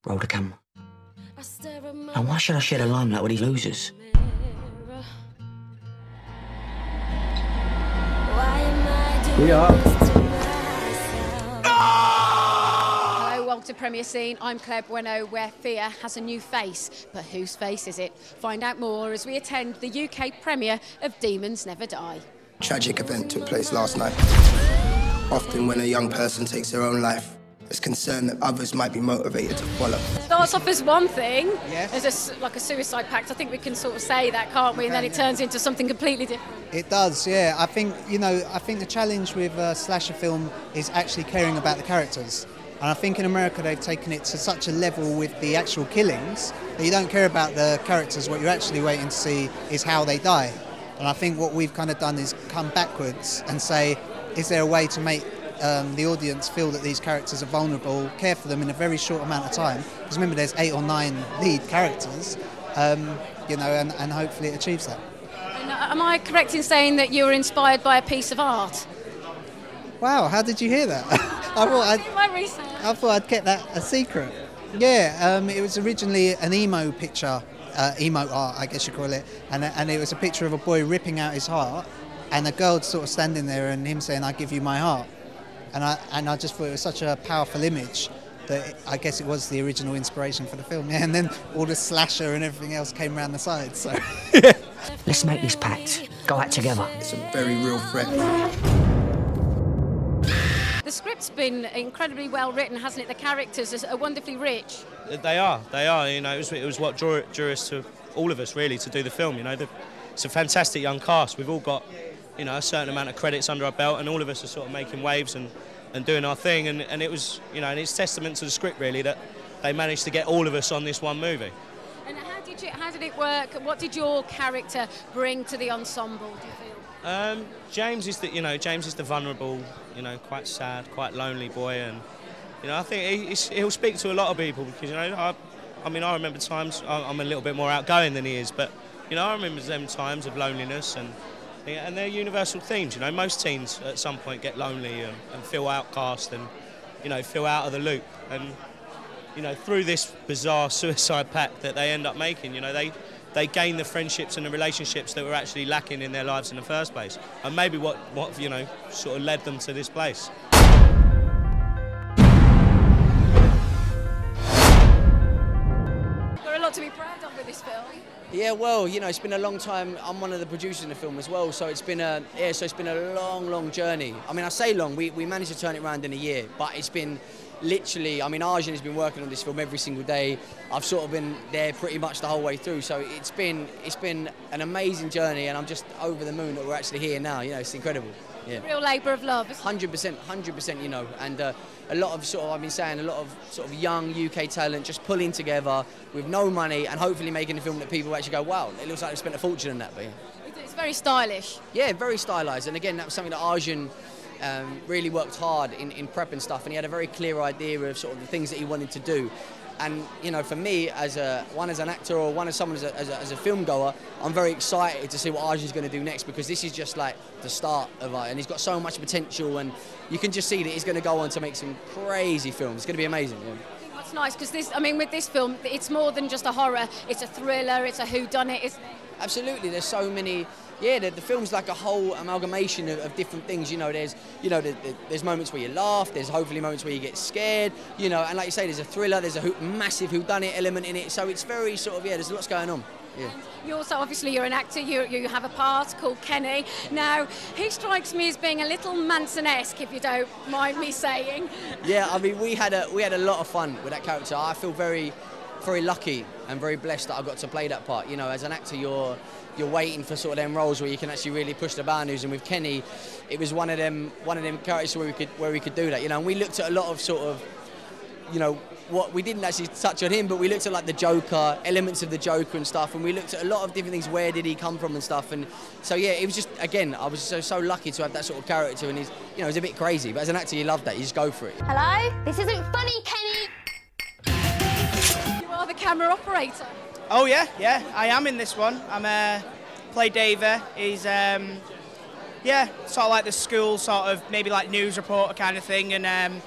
Roll the camera. And why should I share the limelight with these losers? We are. Hello, welcome to Premier Scene. I'm Claire Bueno, where fear has a new face. But whose face is it? Find out more as we attend the UK premiere of Demons Never Die. Tragic event took place last night. Often when a young person takes their own life, there's concern that others might be motivated to follow. Starts off as one thing, Yes. as like a suicide pact. I think we can sort of say that, can't we? And then it turns into something completely different. It does, yeah. I think the challenge with a slasher film is actually caring about the characters. And I think in America they've taken it to such a level with the actual killings that you don't care about the characters. What you're actually waiting to see is how they die. And I think what we've kind of done is come backwards and say, is there a way to make the audience feel that these characters are vulnerable, care for them in a very short amount of time? Because remember, there's 8 or 9 lead characters, and hopefully it achieves that. And, am I correct in saying that you were inspired by a piece of art? Wow, how did you hear that? I thought I'd kept that a secret. Yeah, it was originally an emo picture, emo art, I guess you call it, and it was a picture of a boy ripping out his heart, and a girl sort of standing there, and him saying, "I give you my heart." And I just thought it was such a powerful image that I guess it was the original inspiration for the film. Yeah, and then all the slasher and everything else came around the side. So Let's make this pact. Go out together. It's a very real threat. The script's been incredibly well written, hasn't it? The characters are wonderfully rich. They are. You know, it was what drew us to all of us really to do the film. You know, it's a fantastic young cast. We've all got, you know, a certain amount of credits under our belt, and all of us are sort of making waves and doing our thing. And it was, you know, and it's testament to the script really that they managed to get all of us on this one movie. And how did it work? What did your character bring to the ensemble, do you feel? James is the vulnerable, you know, quite sad, quite lonely boy, and you know, I think he'll speak to a lot of people because, you know, I mean, I remember times I'm a little bit more outgoing than he is, but you know, I remember them times of loneliness and they're universal themes. You know, most teens at some point get lonely and feel outcast and, you know, feel out of the loop. And, you know, through this bizarre suicide pact that they end up making, you know, they gain the friendships and the relationships that were actually lacking in their lives in the first place. And maybe what you know, sort of led them to this place. There are a lot to be proud of with this film. Yeah, well, you know, it's been a long time. I'm one of the producers in the film as well, so it's been a long journey. I mean, I say long. We managed to turn it around in a year, but it's been literally. I mean, Arjun has been working on this film every single day. I've sort of been there pretty much the whole way through. So it's been an amazing journey, and I'm just over the moon that we're actually here now. You know, it's incredible. Yeah. Real labour of love. 100%. You know, and a lot of sort of, I've been saying, a lot of sort of young UK talent just pulling together with no money and hopefully making a film that people actually go, wow, it looks like they spent a fortune on that. But yeah. It's very stylish. Yeah, very stylised. And again, that was something that Arjun really worked hard in prep and stuff, and he had a very clear idea of sort of the things that he wanted to do. And you know, for me, as an actor or as someone as a film goer, I'm very excited to see what Arjun's going to do next, because this is just like the start of it, and he's got so much potential, and you can just see that he's going to go on to make some crazy films. It's going to be amazing. Yeah. I think that's nice, because with this film, it's more than just a horror. It's a thriller. It's a whodunit, isn't it? Absolutely. There's so many. Yeah, the film's like a whole amalgamation of different things. You know, there's moments where you laugh. There's hopefully moments where you get scared. You know, and like you say, there's a thriller. There's a massive whodunit element in it. So it's very sort of, yeah. There's lots going on. Yeah. You also, obviously, you're an actor. You have a part called Kenny. Now, he strikes me as being a little Manson-esque, if you don't mind me saying. Yeah, I mean, we had a lot of fun with that character. I feel very, very lucky and very blessed that I got to play that part. You know, as an actor, you're waiting for sort of them roles where you can actually really push the boundaries, and with Kenny, it was one of them characters where we could do that. You know, and we looked at a lot of sort of, you know, what we didn't actually touch on him, but we looked at like the Joker, elements of the Joker and stuff, and we looked at a lot of different things. Where did he come from and stuff? And so yeah, it was just, again, I was so lucky to have that sort of character, and he's, you know, he's a bit crazy, but as an actor, you love that. You just go for it. Hello, this isn't funny, Kenny. You are the camera operator. Oh yeah, I am in this one. I'm play Davey. He's yeah, sort of like the school sort of maybe like news reporter kind of thing, and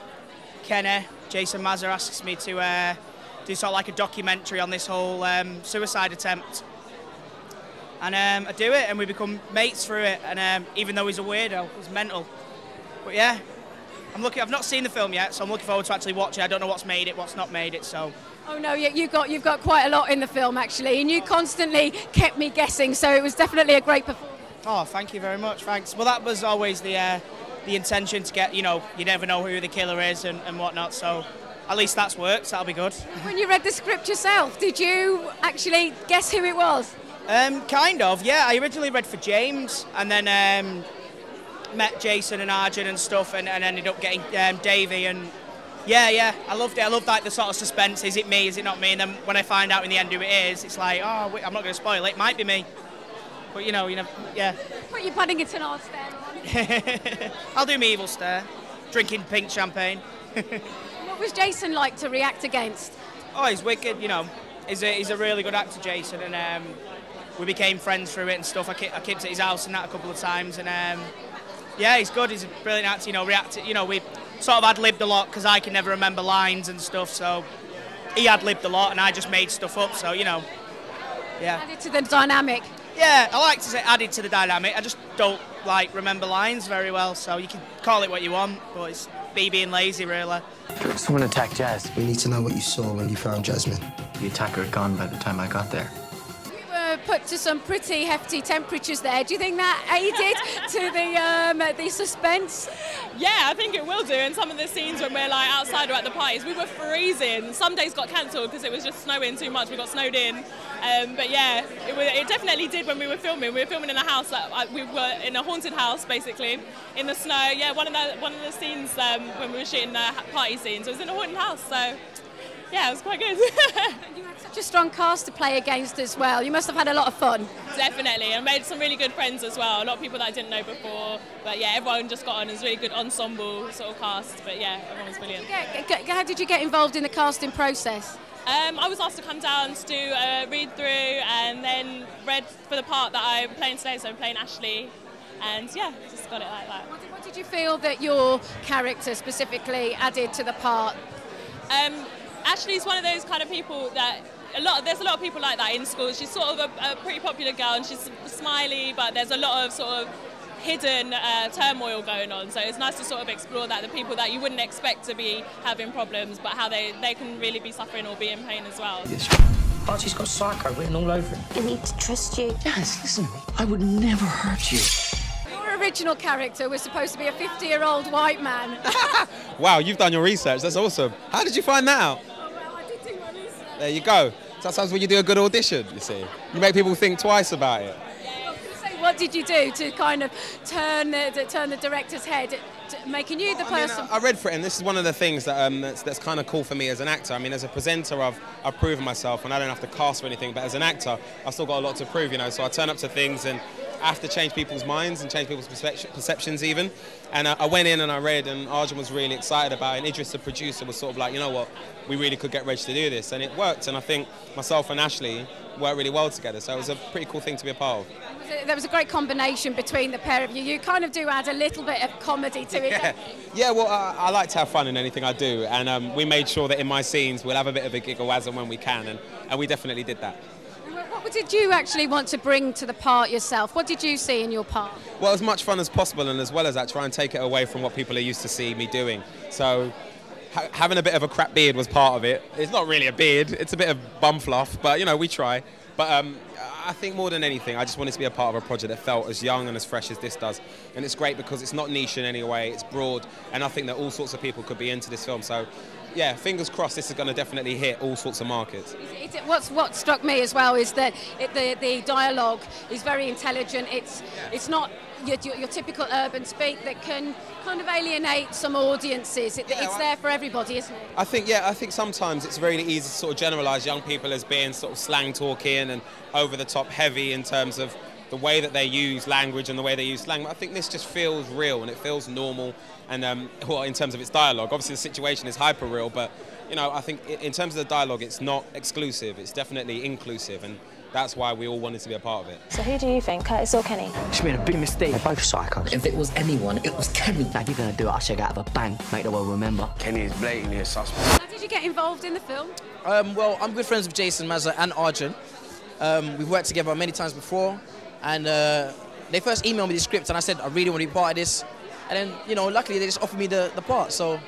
Kenny, Jason Maza asks me to do sort of like a documentary on this whole suicide attempt. And I do it, and we become mates through it. And even though he's a weirdo, he's mental. But yeah, I've not seen the film yet, so I'm looking forward to actually watching it. I don't know what's made it, what's not made it, so. Oh no, you've got quite a lot in the film actually, and you constantly kept me guessing, so it was definitely a great performance. Oh, thank you very much, thanks. Well, that was always the intention, to get, you know, you never know who the killer is and whatnot, so at least that's worked, so that'll be good. When you read the script yourself, did you actually guess who it was? Kind of, yeah. I originally read for James, and then met Jason and Arjun and stuff, and ended up getting Davey, and yeah, I loved it. I loved like the sort of suspense. Is it me? Is it not me? And then when I find out in the end who it is, it's like, oh, wait, I'm not going to spoil it. It might be me, but you know, yeah. Put your Paddington on stare on. I'll do my evil stare, drinking pink champagne. What was Jason like to react against? Oh, he's wicked. You know, he's a really good actor, Jason, and we became friends through it and stuff. I kept at his house and that a couple of times, and yeah, he's good. He's a brilliant actor. You know, we sort of ad-libbed a lot because I can never remember lines and stuff. So he ad-libbed a lot, and I just made stuff up. So you know, yeah. Added to the dynamic. Yeah, I like to say added to the dynamic. I just don't like remember lines very well. So you can call it what you want, but it's me being lazy, really. Someone attacked Jazz. We need to know what you saw when you found Jasmine. The attacker had gone by the time I got there. Put to some pretty hefty temperatures there. Do you think that aided to the suspense? Yeah, I think it will do. And some of the scenes when we're like outside or at the parties, we were freezing. Some days got cancelled because it was just snowing too much. We got snowed in. But yeah, it definitely did when we were filming. We were filming in a house, we were in a haunted house basically, in the snow. Yeah, one of the scenes when we were shooting the party scenes, it was in a haunted house. So yeah, it was quite good. You had such a strong cast to play against as well. You must have had a lot of fun. Definitely, and made some really good friends as well. A lot of people that I didn't know before. But yeah, everyone just got on. It was a really good ensemble sort of cast. But yeah, everyone was brilliant. How did you get involved in the casting process? I was asked to come down to do a read through and then read for the part that I'm playing today. So I'm playing Ashley. And yeah, just got it like that. What did you feel that your character specifically added to the part? Ashley's one of those kind of people that there's a lot of people like that in school. She's sort of a pretty popular girl, and she's smiley, but there's a lot of sort of hidden turmoil going on. So it's nice to sort of explore that, the people that you wouldn't expect to be having problems, but how they can really be suffering or be in pain as well. Archie's got psycho written all over him. I need to trust you. Jazz, listen to me. I would never hurt you. Your original character was supposed to be a 50-year-old white man. Wow, you've done your research. That's awesome. How did you find that out? There you go. Sometimes when you do a good audition, you see, you make people think twice about it. What did you do to kind of turn the director's head, making you the person? I read for it, and this is one of the things that that's kind of cool for me as an actor. I mean, as a presenter, I've proven myself, and I don't have to cast for anything. But as an actor, I've still got a lot to prove, you know. So I turn up to things, and I have to change people's minds and change people's perceptions even. And I went in and I read, and Arjun was really excited about it. And Idris, the producer, was sort of like, you know what, we really could get Reg to do this. And it worked. And I think myself and Ashley worked really well together. So it was a pretty cool thing to be a part of. There was a great combination between the pair of you. You kind of do add a little bit of comedy to it. Yeah, well, I like to have fun in anything I do. And we made sure that in my scenes we'll have a bit of a giggle as and when we can. And we definitely did that. What did you actually want to bring to the part yourself? What did you see in your part? Well, as much fun as possible, and as well as that, try and take it away from what people are used to see me doing. So having a bit of a crap beard was part of it. It's not really a beard, it's a bit of bum fluff, but you know, we try. But I think more than anything, I just wanted to be a part of a project that felt as young and as fresh as this does. And it's great because it's not niche in any way, it's broad, and I think that all sorts of people could be into this film. So yeah, fingers crossed this is going to definitely hit all sorts of markets. What struck me as well is that the dialogue is very intelligent. It's not your typical urban speak that can kind of alienate some audiences. It's there for everybody, isn't it? I think sometimes it's very easy to sort of generalise young people as being sort of slang talking and over the top heavy in terms of the way that they use language and the way they use slang. But I think this just feels real and it feels normal. And well, in terms of its dialogue, obviously the situation is hyper real, but you know, I think in terms of the dialogue, it's not exclusive. It's definitely inclusive, and that's why we all wanted to be a part of it. So who do you think, Curtis or Kenny? She made a big mistake. They're both psychos. If it was anyone, it was Kenny. Now, if you're going to do it, I'll shake out of a bang, make the world remember. Kenny is blatantly a suspect. How did you get involved in the film? Well, I'm good friends with Jason Maza and Arjun. We've worked together many times before, and they first emailed me the script, and I said I really want to be part of this. And then, you know, luckily they just offered me the part, so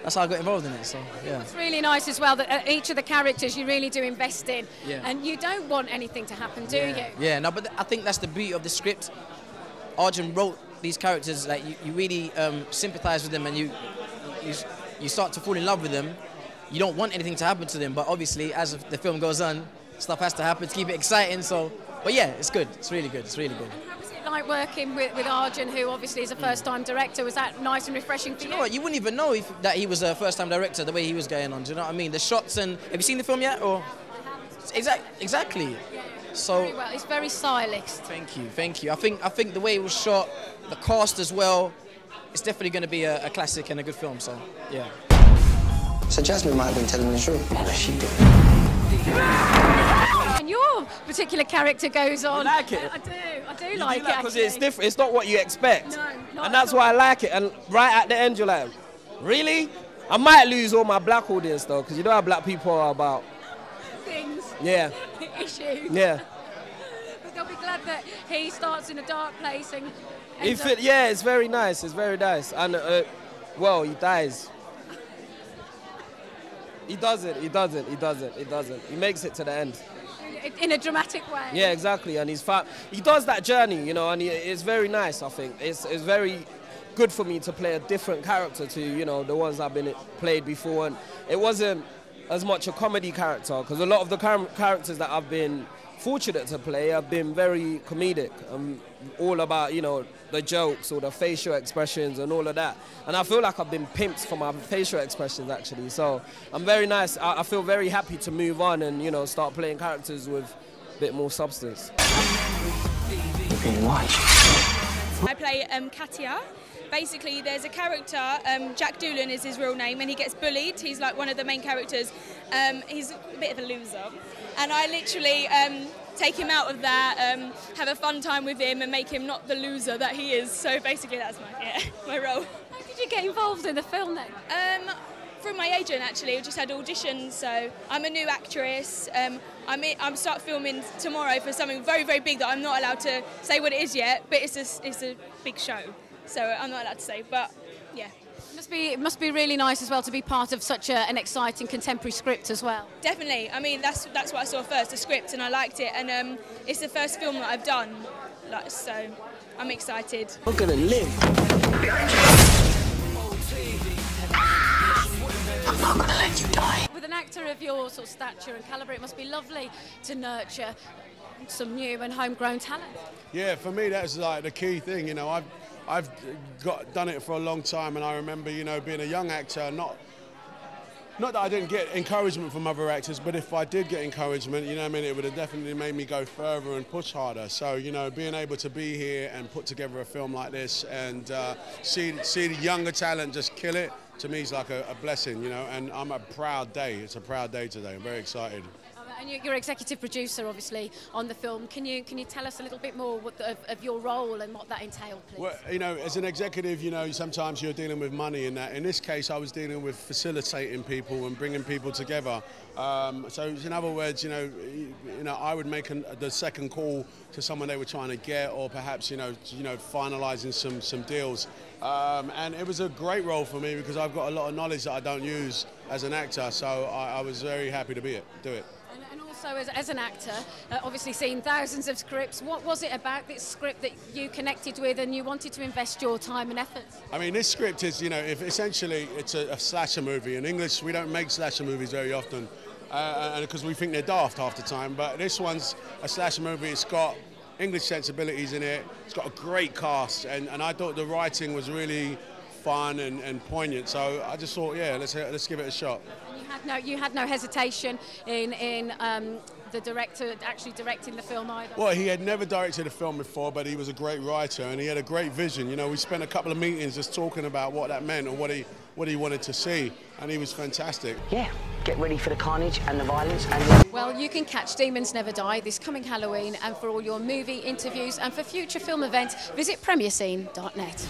that's how I got involved in it. So yeah. It's really nice as well that each of the characters you really do invest in, Yeah. and you don't want anything to happen, do you? Yeah, no, but I think that's the beauty of the script. Arjun wrote these characters, like you really sympathise with them, and you start to fall in love with them. You don't want anything to happen to them, but obviously as the film goes on, stuff has to happen to keep it exciting. So, but yeah, it's good. It's really good. It's really good. How was it like working with Arjun, who obviously is a first-time director? Was that nice and refreshing for you? You know what? You wouldn't even know that he was a first-time director the way he was going on. Do you know what I mean? The shots and have you seen the film yet? Or exactly. So Very well. It's very stylish. Thank you. I think the way it was shot, the cast as well, it's definitely going to be a classic and a good film. So yeah. So Jasmine might have been telling the truth. What was she doing? And your particular character goes on. You like it? I do You like do it. because it's different. It's not what you expect. No, not and that's at all. why I like it. And right at the end, you're like, really? I might lose all my black audience though, because you know how black people are about. Things. Yeah. Issues. Yeah. But they'll be glad that he starts in a dark place and. Yeah, it's very nice. It's very nice. And well, he dies. He doesn't. He makes it to the end. In a dramatic way. Yeah, exactly. And he does that journey, you know, and it's very nice, I think. It's very good for me to play a different character to, you know, the ones I've been played before. And it wasn't as much a comedy character, because a lot of the characters that I've been fortunate to play have been very comedic. All about, you know, the jokes or the facial expressions and all of that. And I feel like I've been pimped for my facial expressions, actually. So I'm very nice. I feel very happy to move on and, you know, start playing characters with a bit more substance. You're being watched. I play Katia. Basically, there's a character, Jack Doolan is his real name, and he gets bullied. He's like one of the main characters. He's a bit of a loser. And I literally take him out of that, have a fun time with him and make him not the loser that he is. So basically that's my role. How did you get involved in the film then? From my agent actually. We just had auditions, so I'm a new actress. I'm start filming tomorrow for something very, very big that I'm not allowed to say what it is yet, but it's a big show. So I'm not allowed to say, but yeah. It must be really nice as well to be part of such an exciting contemporary script as well. Definitely. I mean, that's what I saw first, the script, and I liked it. And it's the first film that I've done, so I'm excited. We're gonna live. I'm not gonna let you die. With an actor of your sort of stature and calibre, it must be lovely to nurture some new and homegrown talent. Yeah, for me that's like the key thing. You know, I've done it for a long time, and I remember, you know, being a young actor, not that I didn't get encouragement from other actors, but if I did get encouragement, you know what I mean, it would have definitely made me go further and push harder. So, you know, being able to be here and put together a film like this and see the younger talent just kill it, to me is like a blessing, you know, and I'm a proud day. It's a proud day today. I'm very excited. And you're executive producer, obviously, on the film. Can you tell us a little bit more of your role and what that entailed, please? Well, you know, as an executive, you know, sometimes you're dealing with money and that. In this case, I was dealing with facilitating people and bringing people together. So, in other words, you know, I would make the second call to someone they were trying to get, or perhaps, you know, finalising some deals. And it was a great role for me because I've got a lot of knowledge that I don't use as an actor. So I was very happy to do it. And also, as an actor, obviously seen thousands of scripts, what was it about this script that you connected with and you wanted to invest your time and effort? I mean, this script is, you know, essentially it's a slasher movie. In English, we don't make slasher movies very often because we think they're daft half the time. But this one's a slasher movie. It's got English sensibilities in it. It's got a great cast, and I thought the writing was really fun and poignant. So I just thought, yeah, let's give it a shot. You had no hesitation in the director actually directing the film either? Well, he had never directed a film before, but he was a great writer and he had a great vision. You know, we spent a couple of meetings just talking about what that meant and what he wanted to see, and he was fantastic. Yeah, get ready for the carnage and the violence and... Well, you can catch Demons Never Die this coming Halloween, and for all your movie interviews and for future film events, visit premierscene.net.